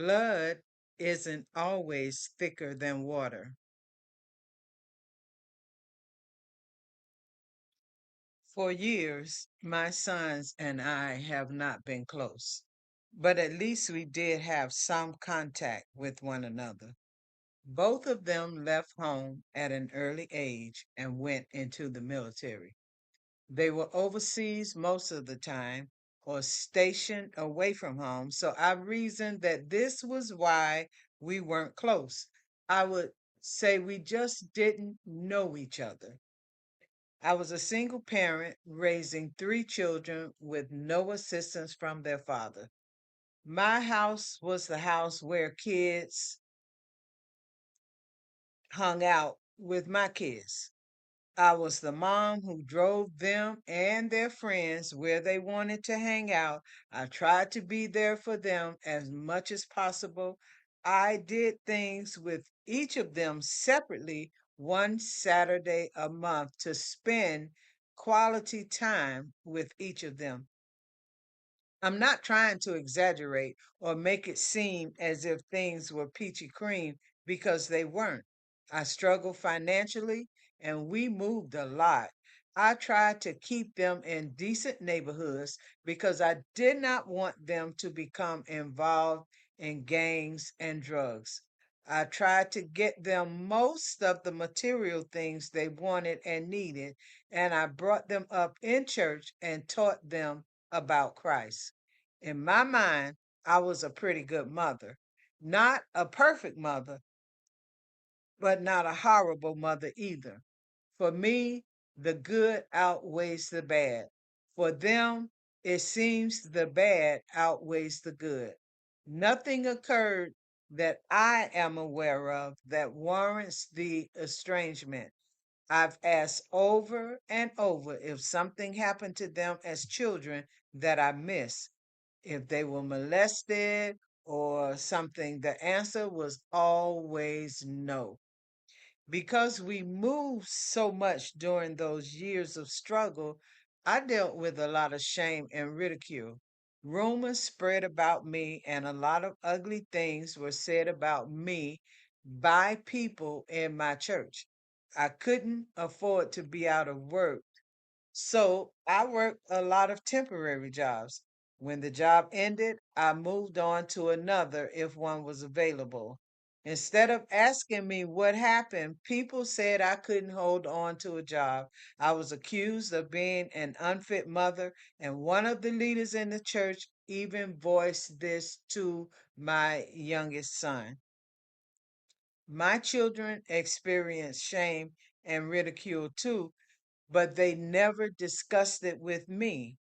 Blood isn't always thicker than water. For years, my sons and I have not been close, but at least we did have some contact with one another. Both of them left home at an early age and went into the military. They were overseas most of the time or stationed away from home, so I reasoned that this was why we weren't close. I would say we just didn't know each other. I was a single parent raising three children with no assistance from their father. My house was the house where kids hung out with my kids. I was the mom who drove them and their friends where they wanted to hang out. I tried to be there for them as much as possible. I did things with each of them separately one Saturday a month to spend quality time with each of them. I'm not trying to exaggerate or make it seem as if things were peachy cream because they weren't. I struggled financially and we moved a lot. I tried to keep them in decent neighborhoods because I did not want them to become involved in gangs and drugs. I tried to get them most of the material things they wanted and needed, and I brought them up in church and taught them about Christ. In my mind, I was a pretty good mother. Not a perfect mother, but not a horrible mother either. For me, the good outweighs the bad. For them, it seems the bad outweighs the good. Nothing occurred that I am aware of that warrants the estrangement. I've asked over and over if something happened to them as children that I missed, if they were molested or something. The answer was always no. Because we moved so much during those years of struggle, I dealt with a lot of shame and ridicule. Rumors spread about me, and a lot of ugly things were said about me by people in my church. I couldn't afford to be out of work, so I worked a lot of temporary jobs. When the job ended, I moved on to another if one was available. Instead of asking me what happened, people said I couldn't hold on to a job. I was accused of being an unfit mother, and one of the leaders in the church even voiced this to my youngest son. My children experienced shame and ridicule too, but they never discussed it with me.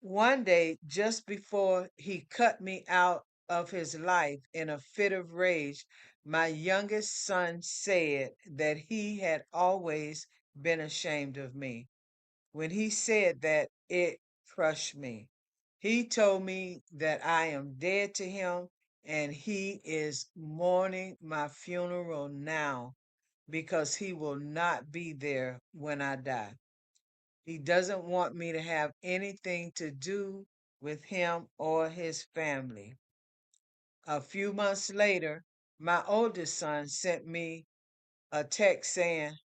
One day, just before he cut me out of his life in a fit of rage, my youngest son said that he had always been ashamed of me. When he said that, it crushed me. He told me that I am dead to him and he is mourning my funeral now because he will not be there when I die. He doesn't want me to have anything to do with him or his family. A few months later, my oldest son sent me a text saying,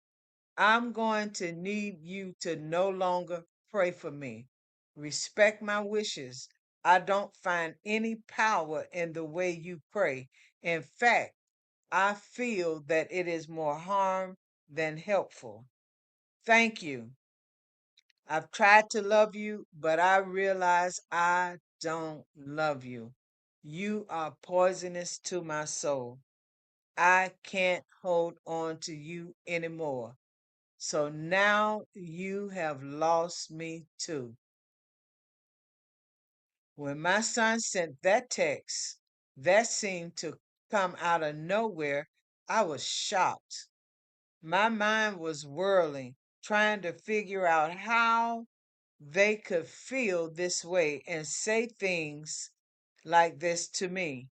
I'm going to need you to no longer pray for me. Respect my wishes. I don't find any power in the way you pray. In fact, I feel that it is more harm than helpful. Thank you. I've tried to love you, but I realize I don't love you. You are poisonous to my soul. I can't hold on to you anymore. So now you have lost me too. When my son sent that text, that seemed to come out of nowhere, I was shocked. My mind was whirling, trying to figure out how they could feel this way and say things like this to me.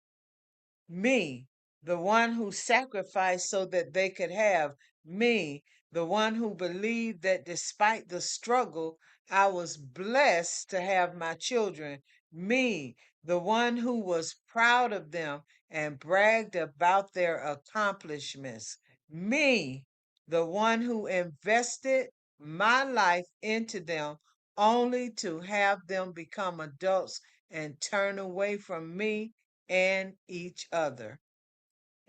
Me, the one who sacrificed so that they could have. Me, the one who believed that despite the struggle, I was blessed to have my children, me, the one who was proud of them and bragged about their accomplishments, me, the one who invested my life into them only to have them become adults and turn away from me and each other.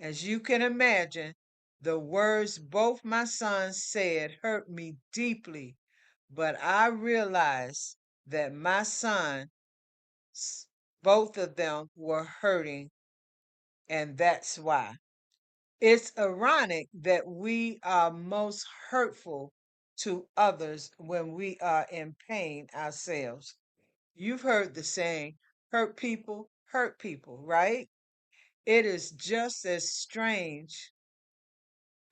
As you can imagine, the words both my sons said hurt me deeply, but I realized that my sons, both of them, were hurting, and that's why. It's ironic that we are most hurtful to others when we are in pain ourselves. You've heard the saying, hurt people, right? It is just as strange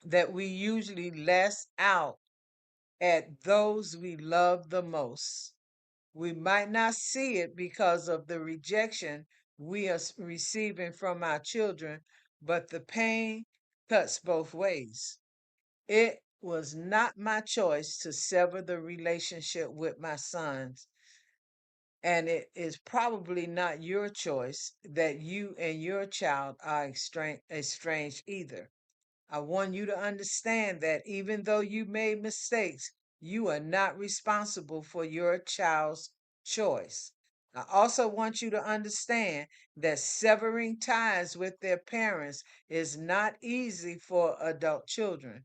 that we usually lash out at those we love the most. We might not see it because of the rejection we are receiving from our children, but the pain cuts both ways. It was not my choice to sever the relationship with my sons, and it is probably not your choice that you and your child are estranged either. I want you to understand that even though you made mistakes, you are not responsible for your child's choice. I also want you to understand that severing ties with their parents is not easy for adult children.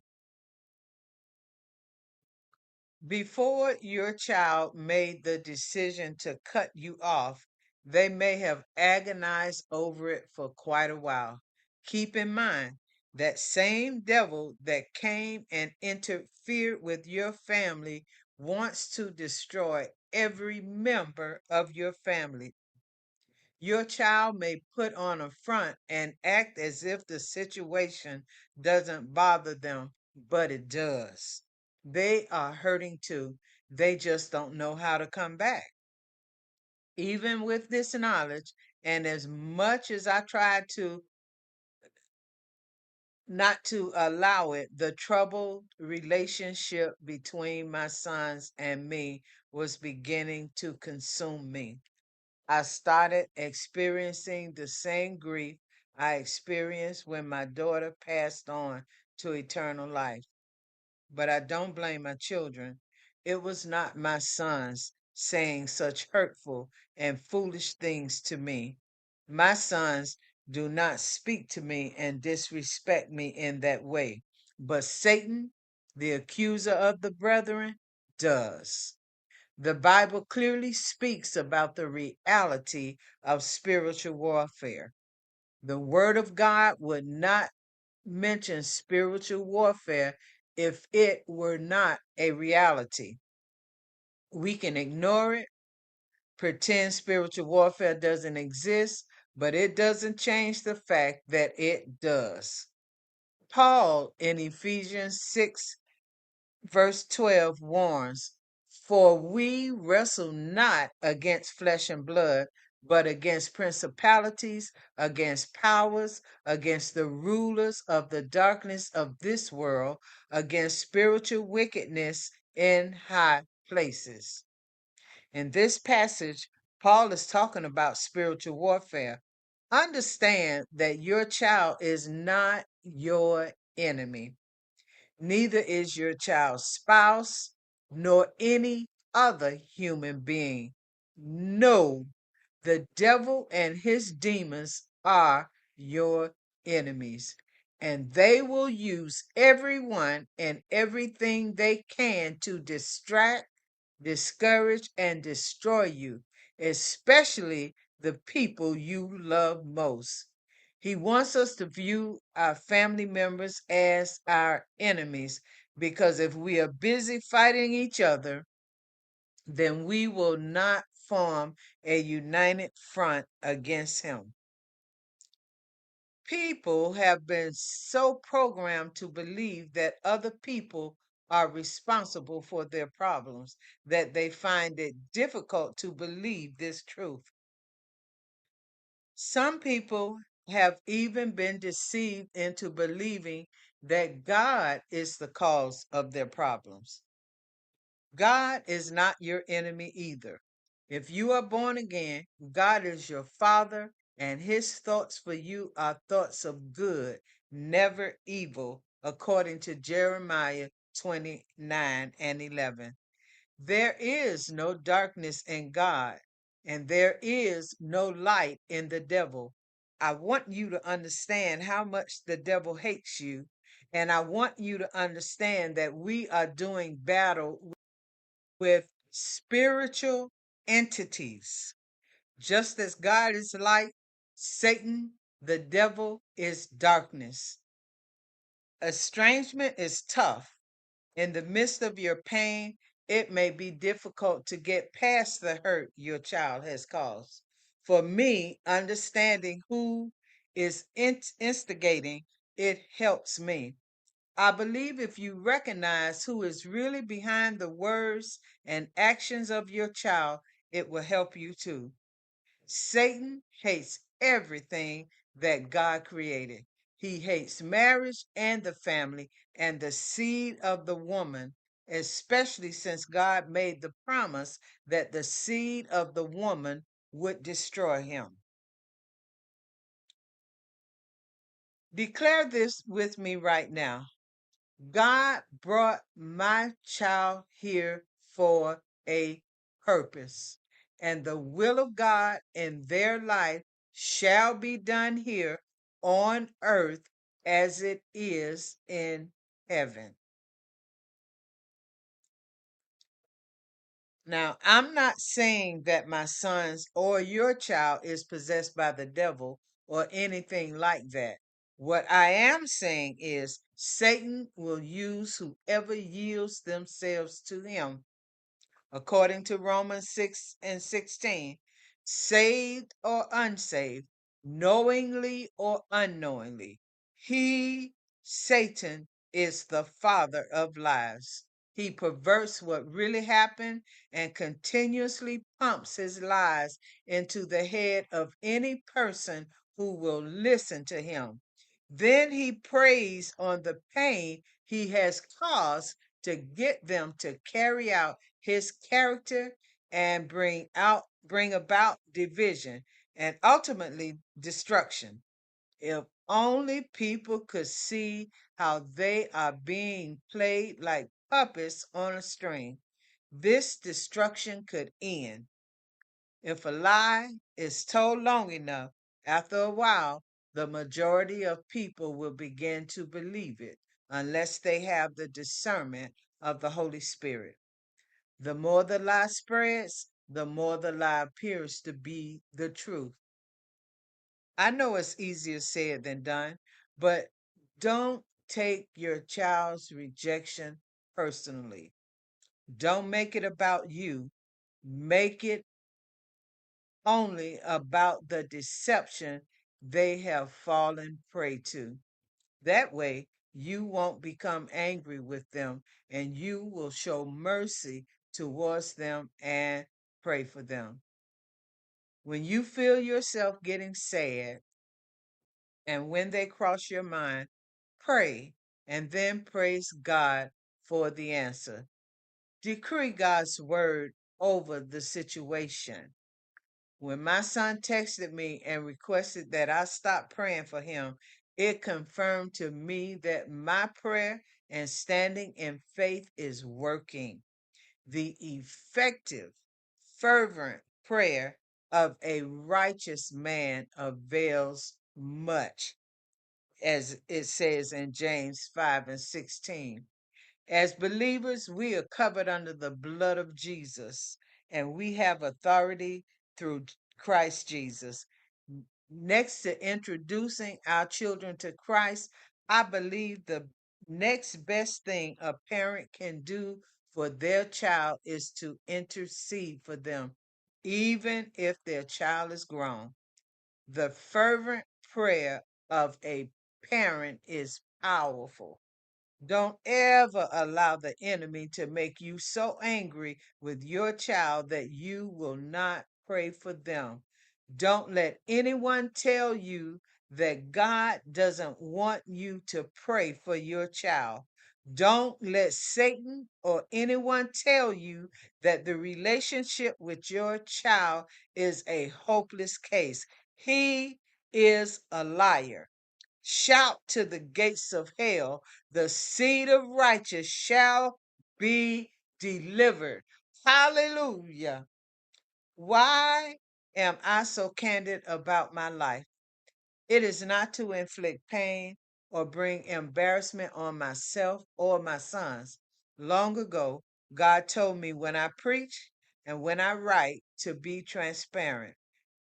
Before your child made the decision to cut you off, they may have agonized over it for quite a while. Keep in mind that same devil that came and interfered with your family wants to destroy every member of your family. Your child may put on a front and act as if the situation doesn't bother them, but it does. They are hurting too. They just don't know how to come back. Even with this knowledge, and as much as I tried to not to allow it, the troubled relationship between my sons and me was beginning to consume me. I started experiencing the same grief I experienced when my daughter passed on to eternal life. But I don't blame my children. It was not my sons saying such hurtful and foolish things to me. My sons do not speak to me and disrespect me in that way. But Satan, the accuser of the brethren, does. The Bible clearly speaks about the reality of spiritual warfare. The Word of God would not mention spiritual warfare if it were not a reality. We can ignore it, pretend spiritual warfare doesn't exist, but it doesn't change the fact that it does. Paul in Ephesians 6 verse 12 warns, "For we wrestle not against flesh and blood, but against principalities, against powers, against the rulers of the darkness of this world, against spiritual wickedness in high places." In this passage, Paul is talking about spiritual warfare. Understand that your child is not your enemy. Neither is your child's spouse, nor any other human being. No, the devil and his demons are your enemies, and they will use everyone and everything they can to distract, discourage, and destroy you, especially the people you love most. He wants us to view our family members as our enemies because if we are busy fighting each other, then we will not form a united front against him. People have been so programmed to believe that other people are responsible for their problems that they find it difficult to believe this truth. Some people have even been deceived into believing that God is the cause of their problems. God is not your enemy either. If you are born again, God is your Father, and his thoughts for you are thoughts of good, never evil, according to Jeremiah 29:11. There is no darkness in God, and there is no light in the devil. I want you to understand how much the devil hates you, and I want you to understand that we are doing battle with spiritual entities. Just as God is light, Satan, the devil, is darkness. Estrangement is tough. In the midst of your pain, it may be difficult to get past the hurt your child has caused. For me, understanding who is instigating it helps me. I believe if you recognize who is really behind the words and actions of your child, it will help you too. Satan hates everything that God created. He hates marriage and the family and the seed of the woman, especially since God made the promise that the seed of the woman would destroy him. Declare this with me right now. God brought my child here for a purpose, and the will of God in their life shall be done here on earth as it is in heaven. Now, I'm not saying that my son's or your child is possessed by the devil or anything like that. What I am saying is Satan will use whoever yields themselves to him, according to Romans 6:16, saved or unsaved, knowingly or unknowingly. He, Satan, is the father of lies. He perverts what really happened and continuously pumps his lies into the head of any person who will listen to him. Then he preys on the pain he has caused to get them to carry out his character and bring about division and ultimately destruction. If only people could see how they are being played like puppets on a string, this destruction could end. If a lie is told long enough, after a while, the majority of people will begin to believe it unless they have the discernment of the Holy Spirit. The more the lie spreads, the more the lie appears to be the truth. I know it's easier said than done, but don't take your child's rejection personally. Don't make it about you. Make it only about the deception they have fallen prey to. That way, you won't become angry with them and you will show mercy towards them and pray for them. When you feel yourself getting sad and when they cross your mind, pray and then praise God for the answer. Decree God's word over the situation. When my son texted me and requested that I stop praying for him, it confirmed to me that my prayer and standing in faith is working. The effective, fervent prayer of a righteous man avails much, as it says in James 5:16. As believers, we are covered under the blood of Jesus, and we have authority through Christ Jesus. Next to introducing our children to Christ, I believe the next best thing a parent can do for their child is to intercede for them, even if their child is grown. The fervent prayer of a parent is powerful. Don't ever allow the enemy to make you so angry with your child that you will not pray for them. Don't let anyone tell you that God doesn't want you to pray for your child. Don't let Satan or anyone tell you that the relationship with your child is a hopeless case. He is a liar. Shout to the gates of hell, the seed of righteous shall be delivered. Hallelujah. Why am I so candid about my life? It is not to inflict pain or bring embarrassment on myself or my sons. Long ago, God told me when I preach and when I write to be transparent.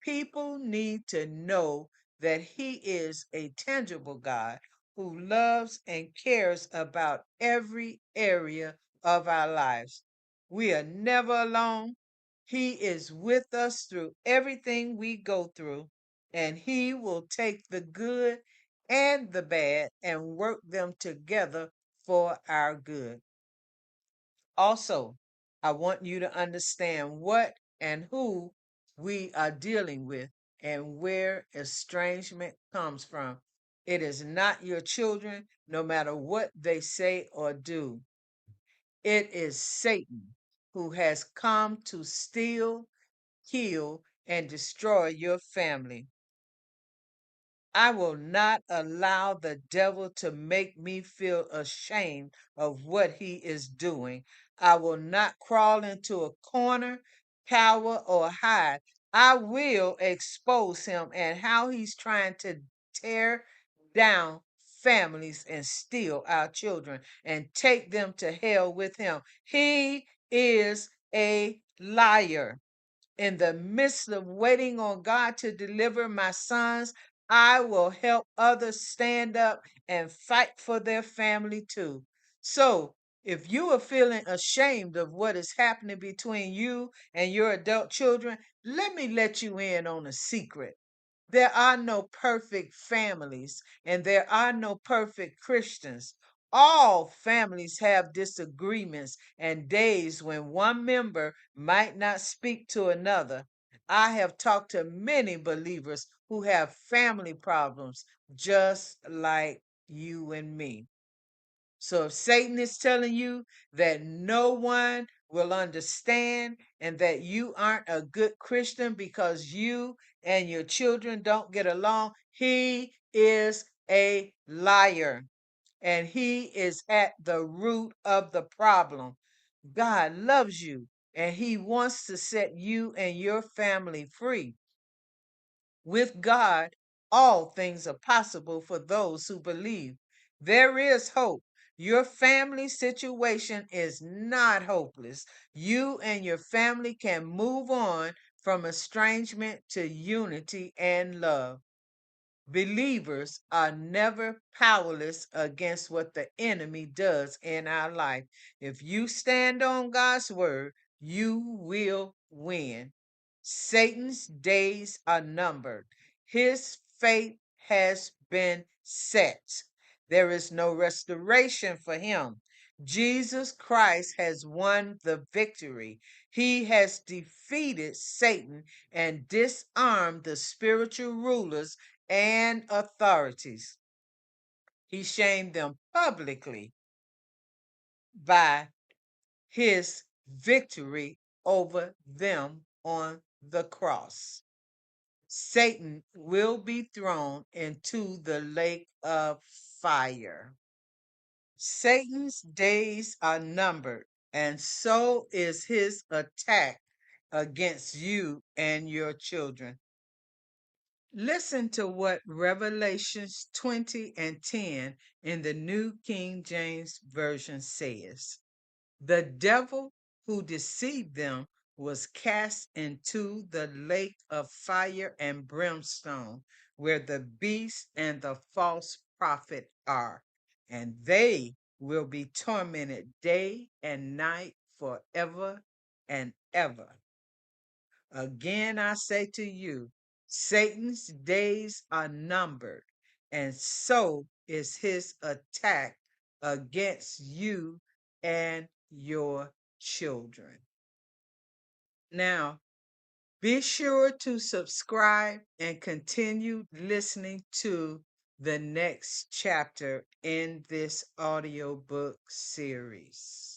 People need to know that He is a tangible God who loves and cares about every area of our lives. We are never alone. He is with us through everything we go through, and He will take the good and the bad and work them together for our good. Also, I want you to understand what and who we are dealing with and where estrangement comes from. It is not your children, no matter what they say or do. It is Satan who has come to steal, kill, and destroy your family. I will not allow the devil to make me feel ashamed of what he is doing. I will not crawl into a corner, cower, or hide. I will expose him and how he's trying to tear down families and steal our children and take them to hell with him. He is a liar. In the midst of waiting on God to deliver my sons, I will help others stand up and fight for their family too. So, if you are feeling ashamed of what is happening between you and your adult children, let me let you in on a secret. There are no perfect families and there are no perfect Christians. All families have disagreements and days when one member might not speak to another. I have talked to many believers who have family problems just like you and me. So if Satan is telling you that no one will understand and that you aren't a good Christian because you and your children don't get along, he is a liar and he is at the root of the problem. God loves you and he wants to set you and your family free. With God, all things are possible for those who believe. There is hope. Your family situation is not hopeless. You and your family can move on from estrangement to unity and love. Believers are never powerless against what the enemy does in our life. If you stand on God's word, you will win. Satan's days are numbered. His fate has been set. There is no restoration for him. Jesus Christ has won the victory. He has defeated Satan and disarmed the spiritual rulers and authorities. He shamed them publicly by his victory over them on the cross. Satan will be thrown into the lake of fire. Satan's days are numbered, and so is his attack against you and your children. Listen to what Revelations 20 and 10 in the New King James Version says. The devil who deceived them was cast into the lake of fire and brimstone, where the beast and the false prophet are, and they will be tormented day and night forever and ever. Again, I say to you, Satan's days are numbered, and so is his attack against you and your children. Now, be sure to subscribe and continue listening to the next chapter in this audiobook series.